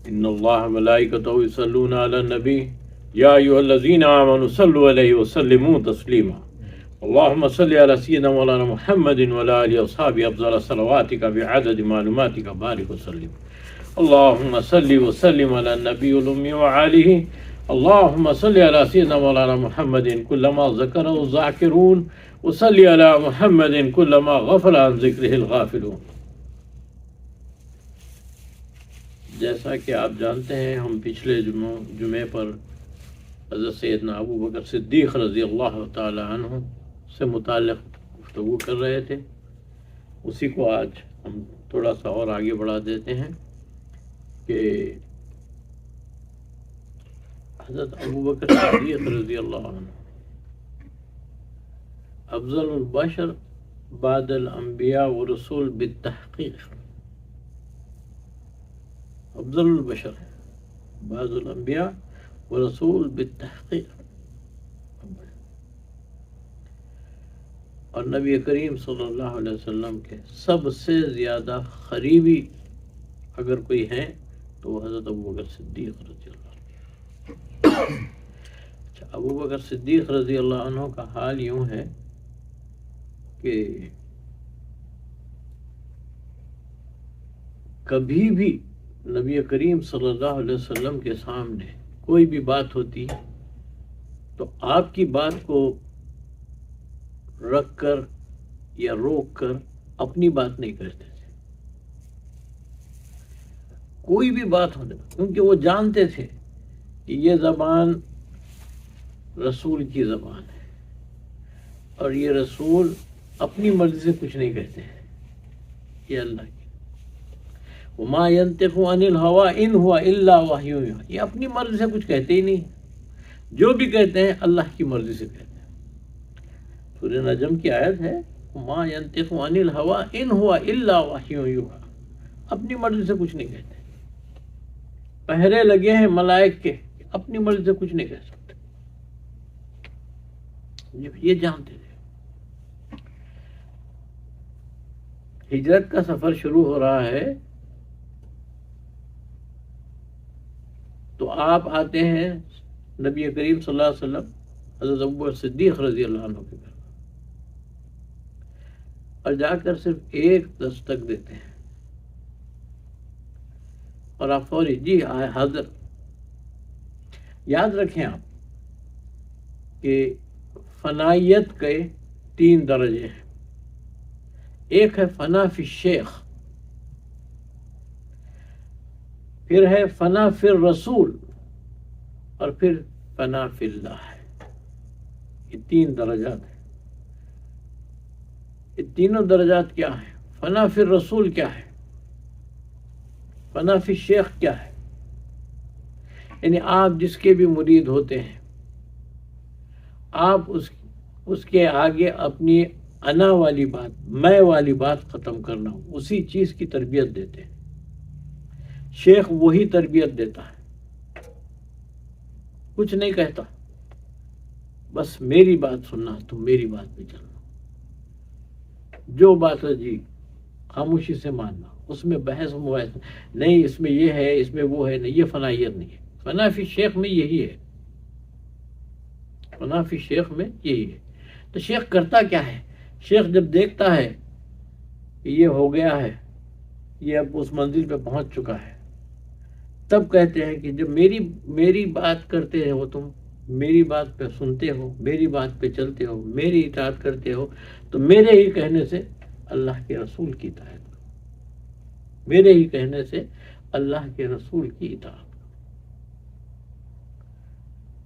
ان اللہ ملائکتہ یصلون علی النبی یا ایھا الذین آمنوا صلوا علیہ وسلموا تسلیما اللهم صل على سيدنا مولانا محمد وعلى آله وصحبه أفضل صلواتك بعدد معلوماتك بارك وسلم اللهم صل وسلم على النبي الأمي وعليه اللهم صل على سيدنا مولانا محمد كلما ذكره الذاكرون وصل على محمد كلما غفل عن ذكره الغافلون. جیسا کہ آپ جانتے ہیں ہم پچھلے جمعے پر حضرت سیدنا ابو بکر صدیق رضی اللہ تعالی عنہ سے متعلق گفتگو کر رہے تھے. اسی کو آج ہم تھوڑا سا اور آگے بڑھا دیتے ہیں کہ حضرت ابو بکر صدیق رضی اللہ عنہ افضل البشر بعد الانبیاء والرسول بالتحقیق. افضل البشر بعد الانبیاء والرسول بالتحقیق. اور نبی کریم صلی اللہ علیہ وسلم کے سب سے زیادہ قریبی اگر کوئی ہے تو وہ حضرت ابو بکر صدیق رضی اللہ عنہ. اچھا، ابو بکر صدیق رضی اللہ عنہ کا حال یوں ہے کہ کبھی بھی نبی کریم صلی اللہ علیہ وسلم کے سامنے کوئی بھی بات ہوتی تو آپ کی بات کو رکھ کر یا روک کر اپنی بات نہیں کرتے تھے. کوئی بھی بات ہونے کیونکہ وہ جانتے تھے کہ یہ زبان رسول کی زبان ہے اور یہ رسول اپنی مرضی سے کچھ نہیں کہتے ہیں، یہ اللہ کی. وما ينطق عن الهوى ان هو الا وحی یوحی، یہ اپنی مرضی سے کچھ کہتے ہی نہیں، جو بھی کہتے ہیں اللہ کی مرضی سے کہتے ہیں. سورہ نجم کی آیت ہے وما ينطق عن الهوى ان هو الا وحی یوحی، اپنی مرضی سے کچھ نہیں کہتے. پہرے لگے ہیں ملائک کے، اپنی مرضی سے کچھ نہیں کہہ سکتے، یہ جانتے تھے. ہجرت کا سفر شروع ہو رہا ہے تو آپ آتے ہیں نبی کریم صلی اللہ علیہ وسلم حضرت ابو بکر صدیق رضی اللہ عنہ کے گھر اور جا کر صرف ایک دستک دیتے ہیں اور آپ فوری جی حاضر. یاد رکھیں آپ کہ فنائیت کے 3 درجے ہیں. ایک ہے فنا فی الشیخ، پھر ہے فنا فی الرسول، اور پھر فنا فی اللہ ہے. یہ 3 درجات ہیں. یہ تینوں درجات کیا ہیں؟ فنا فی الرسول کیا ہے؟ فنا فی الشیخ کیا ہے؟ یعنی آپ جس کے بھی مرید ہوتے ہیں آپ اس کے آگے اپنی انا والی بات، میں والی بات ختم کرنا، اسی چیز کی تربیت دیتے ہیں. شیخ وہی تربیت دیتا ہے، کچھ نہیں کہتا، بس میری بات سننا، تم میری بات پہ چلنا، جو بات ہے جی خاموشی سے ماننا، اس میں بحث مباحث نہیں، اس میں یہ ہے، اس میں وہ ہے، نہیں. یہ فنائیت نہیں ہے. فنا فی شیخ میں یہی ہے. فنا فی شیخ میں یہی ہے. تو شیخ کرتا کیا ہے؟ شیخ جب دیکھتا ہے کہ یہ ہو گیا ہے، یہ اب اس منزل پہ پہنچ چکا ہے، تب کہتے ہیں کہ جب میری بات کرتے ہو، تم میری بات پہ سنتے ہو، میری بات پہ چلتے ہو، میری اطاعت کرتے ہو، تو میرے ہی کہنے سے اللہ کے رسول کی اطاعت کرو، میرے ہی کہنے سے اللہ کے رسول کی اطاعت.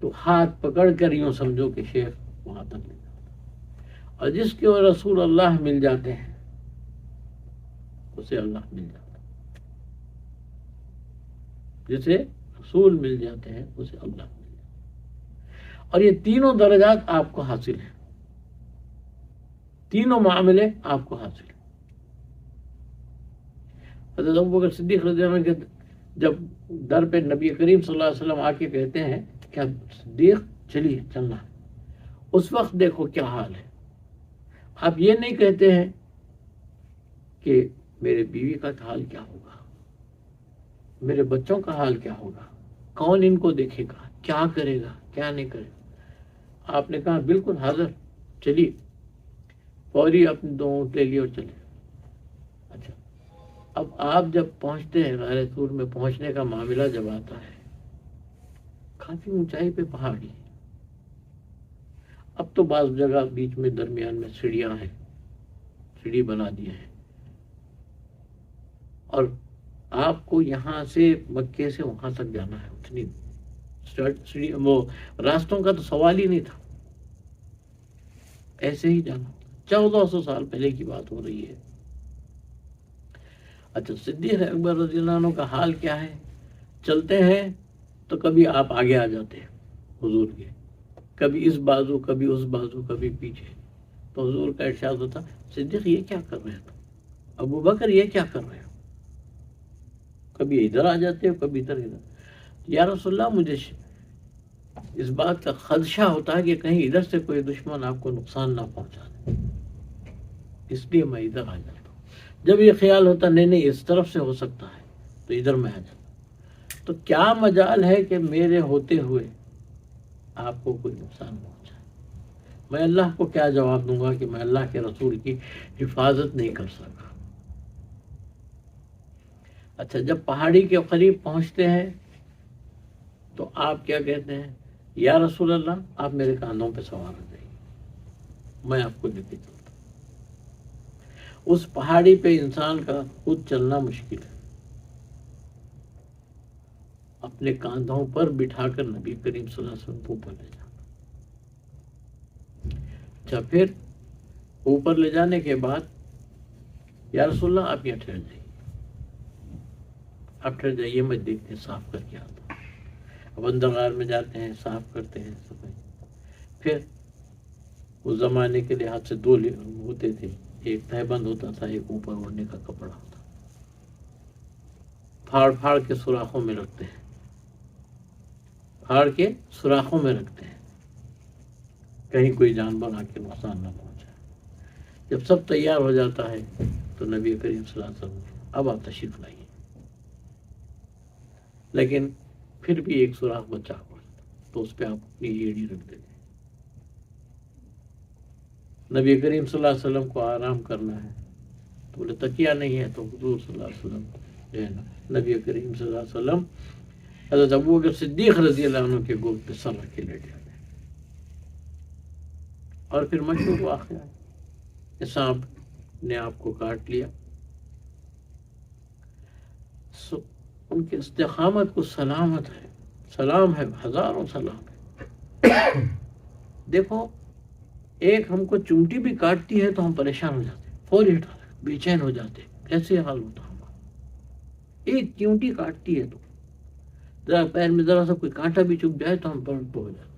تو ہاتھ پکڑ کر یوں سمجھو کہ شیخ وہاں تک لے جاتا، اور جس کے رسول اللہ مل جاتے ہیں اسے اللہ مل جاتا ہے. جسے رسول مل جاتے ہیں اسے اللہ مل جاتا ہے. اور یہ تینوں درجات آپ کو حاصل ہیں، تینوں معاملے آپ کو حاصل ہیں. حضرت ابو بکر صدیق رضی اللہ عنہ کے جب در پہ نبی کریم صلی اللہ علیہ وسلم آ کے کہتے ہیں کہ صدیق چلیے چلنا، اس وقت دیکھو کیا حال ہے. آپ یہ نہیں کہتے ہیں کہ میرے بیوی کا حال کیا ہوگا، میرے بچوں کا حال کیا ہوگا، کون ان کو دیکھے گا، کیا کرے گا، کیا نہیں کرے گا۔ آپ نے کہا بالکل حاضر، چلیے، فوری اپنے 2 اونٹ لے لیے اور چلے۔ اچھا، اب آپ جب پہنچتے ہیں، غار طور میں پہنچنے کا معاملہ جب آتا ہے، کافی اونچائی پہ پہاڑی، اب تو بعض جگہ بیچ میں درمیان میں سیڑھیاں ہیں، سیڑھی بنا دی ہیں، اور آپ کو یہاں سے مکے سے وہاں تک جانا ہے، اتنی سیڑھی، وہ راستوں کا تو سوال ہی نہیں تھا، ایسے ہی جانا۔ 1400 سال پہلے کی بات ہو رہی ہے۔ اچھا، صدیق اکبر رضی اللہ عنہ کا حال کیا ہے؟ چلتے ہیں تو کبھی آپ آگے آ جاتے ہیں حضور کے، کبھی اس بازو، کبھی اس بازو، کبھی پیچھے، تو حضور کا ارشاد ہوتا، صدیق یہ کیا کر رہے ہو، ابو بکر یہ کیا کر رہے ہو؟ کبھی ادھر آ جاتے ہو، کبھی ادھر۔ یا رسول اللہ، مجھے اس بات کا خدشہ ہوتا ہے کہ کہیں ادھر سے کوئی دشمن آپ کو نقصان نہ پہنچا دے، اس لیے میں ادھر آ جاتا ہوں۔ جب یہ خیال ہوتا نہیں نہیں اس طرف سے ہو سکتا ہے تو ادھر میں آ جاتا ہوں۔ تو کیا مجال ہے کہ میرے ہوتے ہوئے آپ کو کوئی نقصان پہنچائے؟ میں اللہ کو کیا جواب دوں گا کہ میں اللہ کے رسول کی حفاظت نہیں کر سکا۔ اچھا، جب پہاڑی کے قریب پہنچتے ہیں تو آپ کیا کہتے ہیں؟ یا رسول اللہ، آپ میرے کاندھوں پہ سوار ہو جائیے، میں آپ کو لے کے چلتا ہوں۔ اس پہاڑی پہ انسان کا خود چلنا مشکل ہے، اپنے کاندھوں پر بٹھا کر نبی کریم صلی اللہ علیہ وسلم کو اوپر لے جانا۔ اچھا، پھر اوپر لے جانے کے بعد یا رسول اللہ آپ یہاں ٹھہر جائیے، آپ ٹھہر جائیے، میں دیکھتے صاف کر کے آتا ہوں۔ اب اندر غار میں جاتے ہیں، صاف کرتے ہیں صفائی۔ پھر اس زمانے کے لحاظ سے 2 ہوتے تھے، ایک تہہ بند ہوتا تھا، ایک اوپر اوڑھنے کا کپڑا ہوتا، پھاڑ پھاڑ کے سوراخوں میں رکھتے ہیں، پھاڑ کے سوراخوں میں رکھتے ہیں، کہیں کوئی جانور آ کے نقصان نہ پہنچائے۔ جب سب تیار ہو جاتا ہے تو نبی کریم صلی اللہ علیہ وسلم اب آپ تشریف لائیے، لیکن پھر بھی ایک سوراخ بچا ہوا تو اس پہ آپ اپنی ایڑی رکھ دیں۔ نبی کریم صلی اللہ علیہ وسلم کو آرام کرنا ہے تو بولے تکیہ نہیں ہے، تو حضور صلی اللہ علیہ وسلم جو ہے نا، نبی کریم صلی اللہ علیہ وسلم حضرت ابوبکر صدیق رضی اللہ عنہ کے گود پہ سر رکھ کے لیٹ جاتے ہیں۔ اور پھر مشہور واقعہ ہے کہ سانپ نے آپ کو کاٹ لیا، ان کی استقامت کو سلامت ہے، سلام ہے، ہزاروں سلام ہے۔ دیکھو، ایک ہم کو چمٹی بھی کاٹتی ہے تو ہم پریشان ہو جاتے ہیں، فوری ہٹا دیں، بے چین ہو جاتے ہیں، کیسے حال ہوتا ہمارا۔ ایک چمٹی کاٹتی ہے تو ذرا پیر میں ذرا سا کوئی کانٹا بھی چپ جائے تو ہم پلٹ ہو جاتے ہیں۔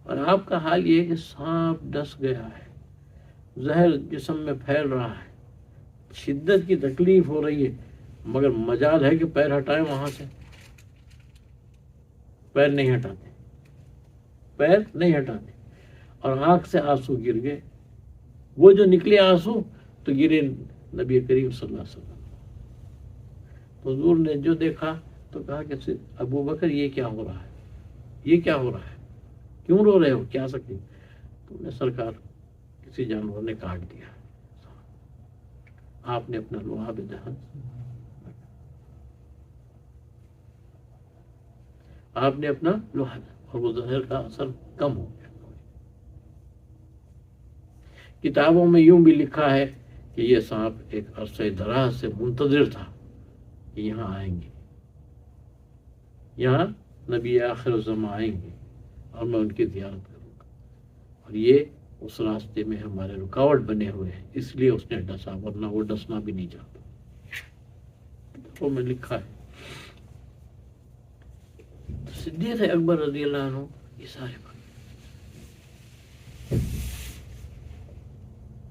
اور آپ کا حال یہ ہے کہ سانپ ڈس گیا ہے، زہر جسم میں پھیل رہا ہے، شدت کی تکلیف ہو رہی ہے، مگر مجال ہے کہ پیر ہٹائیں وہاں سے، پیر نہیں ہٹاتے، پیر نہیں ہٹاتے، اور آنکھ سے آنسو گر گئے۔ وہ جو نکلے آنسو تو گرے نبی کریم صلی اللہ علیہ وسلم۔ حضور نے جو دیکھا تو کہا کہ ابو بکر یہ کیا ہو رہا ہے، یہ کیا ہو رہا ہے، کیوں رو رہے ہو، کیا سکتی؟ تو نے سرکار کسی جانور نے کاٹ دیا۔ آپ نے اپنا لوہا بدہن، آپ نے اپنا لوہا، اور وہ زہر کا اثر کم ہو گیا۔ کتابوں میں یوں بھی لکھا ہے کہ یہ سانپ ایک عرصہ دراز سے منتظر تھا کہ یہاں آئیں گے، یہاں نبی آخر الزمان آئیں گے اور میں ان کی زیارت کروں گا، اور یہ اس راستے میں ہمارے رکاوٹ بنے ہوئے ہیں، اس لیے اس نے ڈسا، ورنہ وہ ڈسنا بھی نہیں چاہتا۔ کتابوں میں لکھا ہے۔ صدیق اکبر رضی اللہ عنہ یہ سارے بات۔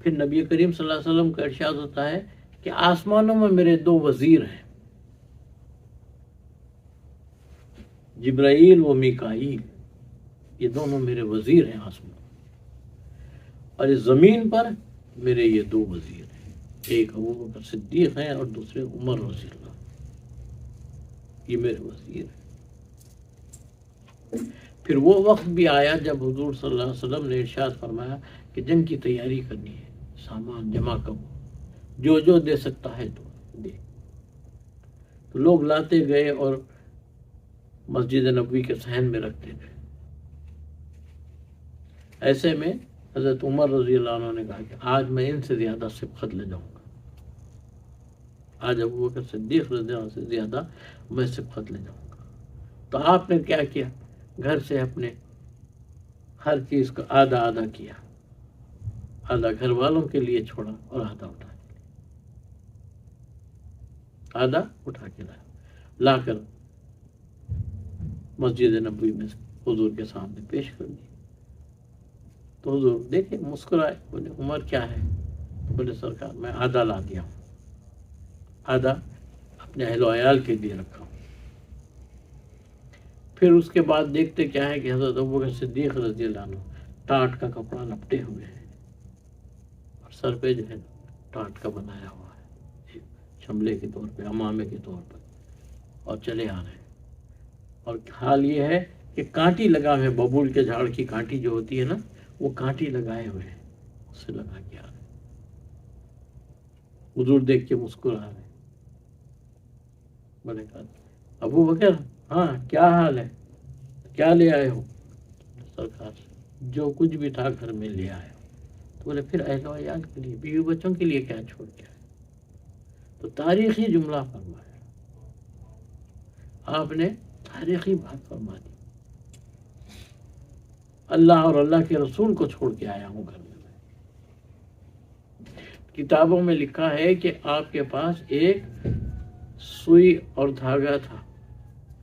پھر نبی کریم صلی اللہ علیہ وسلم کا ارشاد ہوتا ہے کہ آسمانوں میں میرے 2 وزیر ہیں، جبرائیل و میکائیل، یہ دونوں میرے وزیر ہیں آسمان، اور اس زمین پر میرے یہ 2 وزیر ہیں، ایک ابوبکر صدیق ہیں اور دوسرے عمر رضی اللہ۔ یہ میرے وزیر ہے۔ پھر وہ وقت بھی آیا جب حضور صلی اللہ علیہ وسلم نے ارشاد فرمایا کہ جنگ کی تیاری کرنی ہے، سامان جمع کرو، جو دے سکتا ہے تو دے۔ تو لوگ لاتے گئے اور مسجد نبوی کے صحن میں رکھتے گئے۔ ایسے میں حضرت عمر رضی اللہ عنہ نے کہا کہ آج میں ان سے زیادہ سبقت لے جاؤں گا، آج ابو بکر صدیق رضی اللہ عنہ سے زیادہ میں سبقت لے جاؤں گا۔ تو آپ نے کیا کیا؟ گھر سے اپنے ہر چیز کو آدھا آدھا کیا، آدھا گھر والوں کے لیے چھوڑا اور آدھا اٹھا کے لا کر مسجد نبوی میں حضور کے سامنے پیش کر دی۔ تو حضور دیکھیں مسکرائے، بولے عمر کیا ہے؟ بولے سرکار میں آدھا لا دیا ہوں، آدھا اپنے اہل و عیال کے لیے رکھا ہوں۔ پھر اس کے بعد دیکھتے کیا ہے کہ حضرت ابوبکر صدیق رضی اللہ عنہ ٹاٹ کا کپڑا لپٹے ہوئے ہیں اور سر پہ جو ہے ٹاٹ کا بنایا ہوا ہے چمڑے کے طور پہ، امامے کے طور پر، اور چلے آ رہے ہیں۔ اور حال یہ ہے کہ کانٹی لگا ہوئے، ببول کے جھاڑ کی کانٹی جو ہوتی ہے نا، وہ کانٹی لگائے ہوئے ہیں، اس سے لگا کے آ رہے ہیں۔ حضور دیکھ کے مسکرا رہے ہیں۔ بولے کہا ابو بکر ہاں کیا حال ہے، کیا لے آئے ہو؟ سرکار جو کچھ بھی تھا گھر میں لے آئے ہو۔ تو بولے پھر اہل و عیال کے لیے، بیوی بچوں کے لیے کیا چھوڑ کے آئے؟ تو تاریخی جملہ فرمایا، آپ نے تاریخی بات فرما دی، اللہ اور اللہ کے رسول کو چھوڑ کے آیا ہوں گھر میں۔ کتابوں میں لکھا ہے کہ آپ کے پاس ایک سوئی اور دھاگا تھا،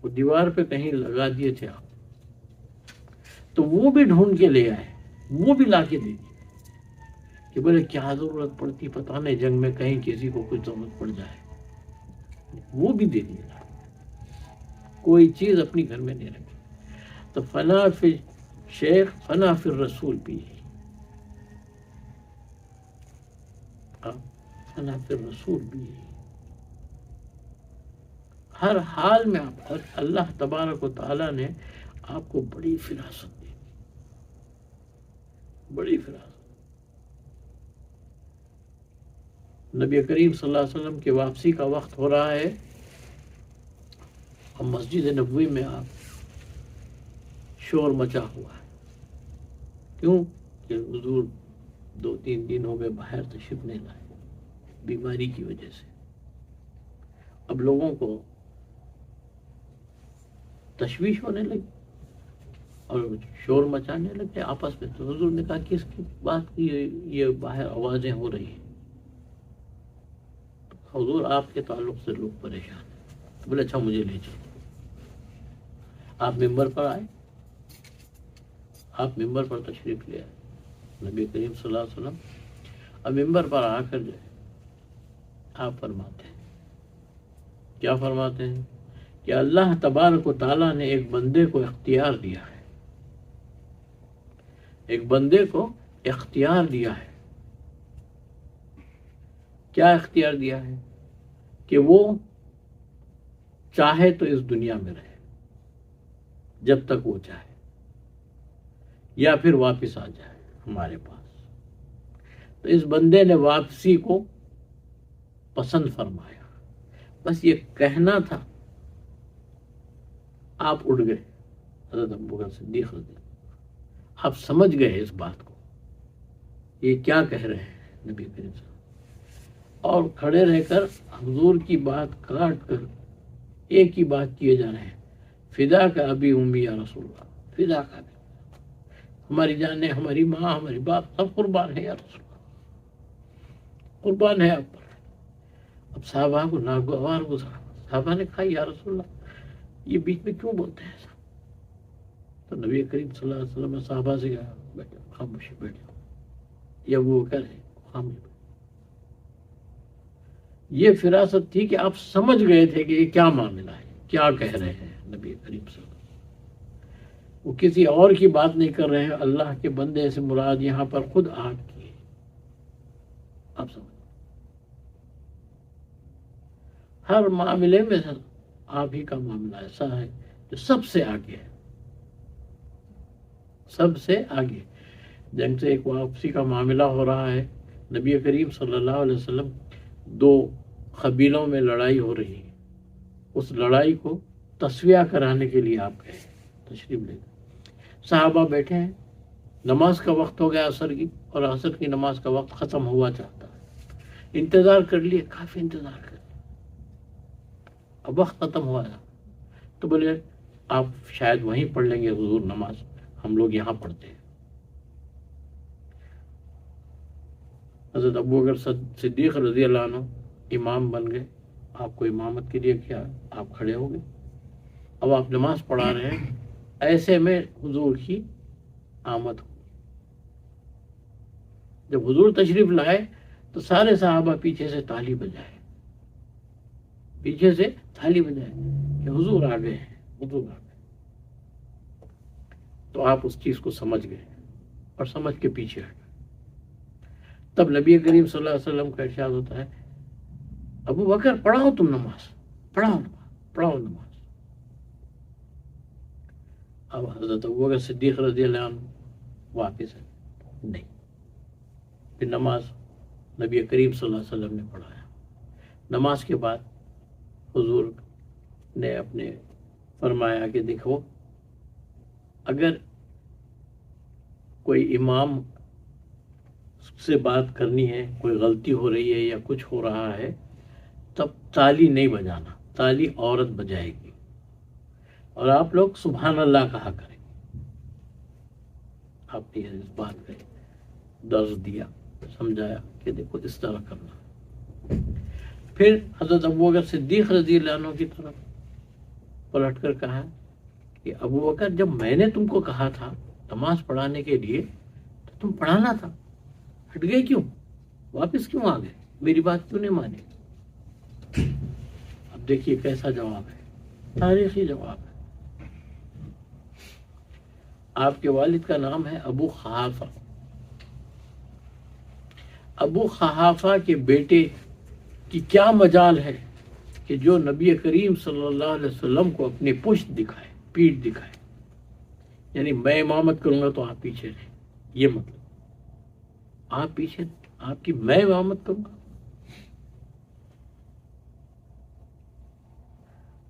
وہ دیوار پہ کہیں لگا دیے تھے آپ، تو وہ بھی ڈھونڈ کے لے آئے، وہ بھی لا کے دے دیے کہ بولے کیا ضرورت پڑتی، پتہ نہیں جنگ میں کہیں کسی کو کچھ ضرورت پڑ جائے، وہ بھی دے دیا، کوئی چیز اپنی گھر میں نہیں رکھی۔ تو فنا فی شیخ فنا فی الرسول بھی، فنا فی الرسول بھی، ہر حال میں آپ، اور اللہ تبارک و تعالیٰ نے آپ کو بڑی فراست دی، بڑی فراست۔ نبی کریم صلی اللہ علیہ وسلم کی واپسی کا وقت ہو رہا ہے، اور مسجد نبوی میں آپ شور مچا ہوا ہے۔ کیوں کہ حضور 2-3 دن ہو گئے باہر تشریف نہیں لائے، بیماری کی وجہ سے۔ اب لوگوں کو تشویش ہونے لگی اور شور مچانے لگے آپس میں۔ تو حضور نے کہا کہ اس کی بات کی یہ باہر آوازیں ہو رہی ہیں۔ حضور آپ کے تعلق سے لوگ پریشان ہیں، بولے اچھا مجھے لے چلو۔ آپ ممبر پر آئے، آپ ممبر پر تشریف لے آئے، نبی کریم صلی اللہ علیہ وسلم اب ممبر پر آ کر جو ہے آپ فرماتے ہیں، کیا فرماتے ہیں کہ اللہ تبارک و تعالیٰ نے ایک بندے کو اختیار دیا ہے، ایک بندے کو اختیار دیا ہے۔ کیا اختیار دیا ہے؟ کہ وہ چاہے تو اس دنیا میں رہے جب تک وہ چاہے، یا پھر واپس آ جائے ہمارے پاس۔ تو اس بندے نے واپسی کو پسند فرمایا، بس یہ کہنا تھا، آپ اٹھ گئے حضرت ابوبکر صدیق رضی اللہ، آپ سمجھ گئے اس بات کو، یہ کیا کہہ رہے ہیں نبی کریم صلی اللہ علیہ وسلم، اور کھڑے رہ کر حضور کی بات کاٹ کر ایک ہی بات کیے جا رہے ہیں، فدا کا ابی امی یا رسول اللہ، فدا کا بھی، ہماری جانیں، ہماری ماں، ہماری باپ سب قربان ہے یا رسول اللہ، قربان ہے آپ پر۔ اب صحابہ کو ناگوار گزرا، صحابہ نے کہا یا رسول اللہ یہ بیچ میں کیوں بولتے ہیں ایسا؟ تو نبی کریم صلی اللہ علیہ وسلم نے صحابہ سے کہا بیٹھو، خاموشی بیٹھو، یا وہ کرے خاموشی بیٹھو۔ یہ فراست تھی کہ آپ سمجھ گئے تھے کہ یہ کیا معاملہ ہے، کیا کہہ رہے ہیں نبی کریم صلی اللہ علیہ وسلم۔ وہ کسی اور کی بات نہیں کر رہے ہیں، اللہ کے بندے سے مراد یہاں پر خود آپ کی ہے، آپ سمجھ۔ ہر معاملے میں آپ ہی کا معاملہ ایسا ہے جو سب سے آگے ہے، سب سے آگے۔ جنگ سے ایک واپسی کا معاملہ ہو رہا ہے، نبی کریم صلی اللہ علیہ وسلم، دو قبیلوں میں لڑائی ہو رہی ہے، اس لڑائی کو تسویہ کرانے کے لیے آپ گئے، تشریف لے گئے۔ صحابہ بیٹھے ہیں، نماز کا وقت ہو گیا عصر کی، اور عصر کی نماز کا وقت ختم ہوا چاہتا ہے، انتظار کر لیے، کافی انتظار کر لیے، اب وقت ختم ہوا ہے، تو بولے آپ شاید وہیں پڑھ لیں گے حضور نماز، ہم لوگ یہاں پڑھتے ہیں۔ حضرت ابوبکر صدیق رضی اللہ عنہ امام بن گئے، آپ کو امامت کے لیے کیا، آپ کھڑے ہو گئے، اب آپ نماز پڑھا رہے ہیں، ایسے میں حضور کی آمد ہو۔ جب حضور تشریف لائے تو سارے صحابہ پیچھے سے تالی بجائے، پیچھے سے تالی بجائے کہ حضور آ گئے ہیں، حضور آ گئے۔ تو آپ اس چیز کو سمجھ گئے اور سمجھ کے پیچھے ہٹ گئے۔ تب نبی کریم صلی اللہ علیہ وسلم کا ارشاد ہوتا ہے، ابو بکر پڑھاؤ تم نماز، پڑھاؤ نماز، پڑھاؤ نماز۔ اب حضرت ابوبکر صدیق رضی اللہ عنہ واپس ہے، نہیں، پھر نماز نبی کریم صلی اللہ علیہ وسلم نے پڑھایا۔ نماز کے بعد حضور نے اپنے فرمایا کہ دیکھو، اگر کوئی امام سے بات کرنی ہے، کوئی غلطی ہو رہی ہے یا کچھ ہو رہا ہے، تب تالی نہیں بجانا، تالی عورت بجائے گی، اور آپ لوگ سبحان اللہ کہا کریں۔ آپ نے اس بات کا درس دیا، سمجھایا کہ دیکھو اس طرح کرنا۔ پھر حضرت ابوبکر صدیق رضی اللہ عنہ کی طرف پلٹ کر کہا کہ ابوبکر، جب میں نے تم کو کہا تھا نماز پڑھانے کے لیے تو تم پڑھانا تھا، ہٹ گئے کیوں، واپس کیوں آ گئے، میری بات کیوں نہیں مانی؟ اب دیکھیے کیسا جواب ہے، تاریخی جواب ہے۔ آپ کے والد کا نام ہے ابو قحافہ۔ ابو قحافہ کے بیٹے کی کیا مجال ہے کہ جو نبی کریم صلی اللہ علیہ وسلم کو اپنی پشت دکھائے، پیٹھ دکھائے، یعنی میں امامت کروں گا تو آپ پیچھے رہیں، یہ مطلب آپ پیچھے، آپ کی میں امامت کروں گا۔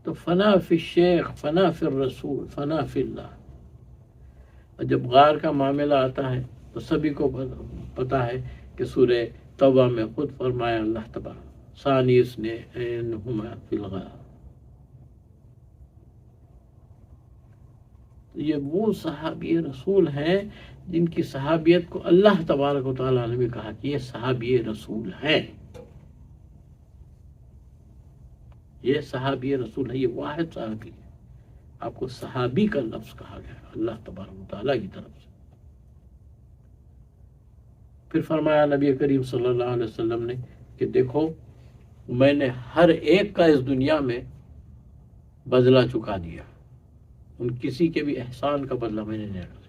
تو فنا فی الشیخ، فنا فی الرسول، فنا فی اللہ۔ اور جب غار کا معاملہ آتا ہے تو سبھی کو پتا ہے کہ سورہ توبہ میں خود فرمایا اللہ تبارک ثانی اثنین ہما فی الغار۔ یہ وہ صحابی رسول ہیں جن کی صحابیت کو اللہ تبارک و تعالیٰ نے بھی کہا کہ یہ صحابی رسول ہیں، یہ صحابی رسول ہے، یہ واحد صحابی ہے۔ آپ کو صحابی کا لفظ کہا گیا اللہ تبارک و تعالیٰ کی طرف سے۔ پھر فرمایا نبی کریم صلی اللہ علیہ وسلم نے کہ دیکھو، میں نے ہر ایک کا اس دنیا میں بدلہ چکا دیا، ان کسی کے بھی احسان کا بدلہ میں نے نہیں لیا،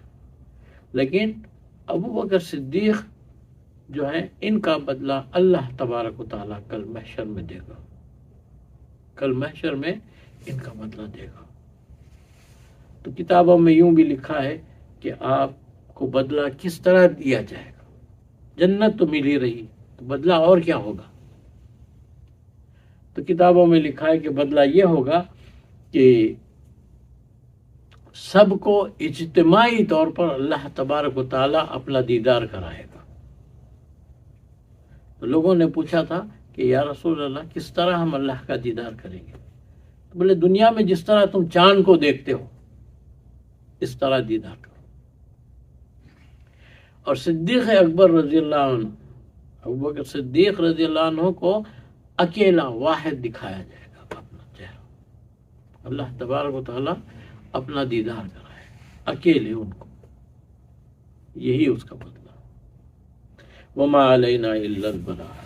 لیکن ابو بکر صدیق جو ہیں ان کا بدلہ اللہ تبارک و تعالیٰ کل محشر میں دے گا، کل محشر میں ان کا بدلہ دے گا۔ تو کتابوں میں یوں بھی لکھا ہے کہ آپ کو بدلہ کس طرح دیا جائے گا، جنت تو مل ہی رہی، تو بدلہ اور کیا ہوگا؟ تو کتابوں میں لکھا ہے کہ بدلہ یہ ہوگا کہ سب کو اجتماعی طور پر اللہ تبارک و تعالیٰ اپنا دیدار کرائے گا۔ تو لوگوں نے پوچھا تھا کہ یا رسول اللہ کس طرح ہم اللہ کا دیدار کریں گے؟ تو بولے دنیا میں جس طرح تم چاند کو دیکھتے ہو اس طرح دیدار کرو۔ اور صدیق اکبر رضی اللہ عنہ، ابوبکر صدیق رضی اللہ عنہ کو اکیلا واحد دکھایا جائے گا اپنا چہرہ، اللہ تبارک و تعالیٰ اپنا دیدار کرائے اکیلے ان کو، یہی اس کا بدلہ۔ وما علینا الا البلاغ۔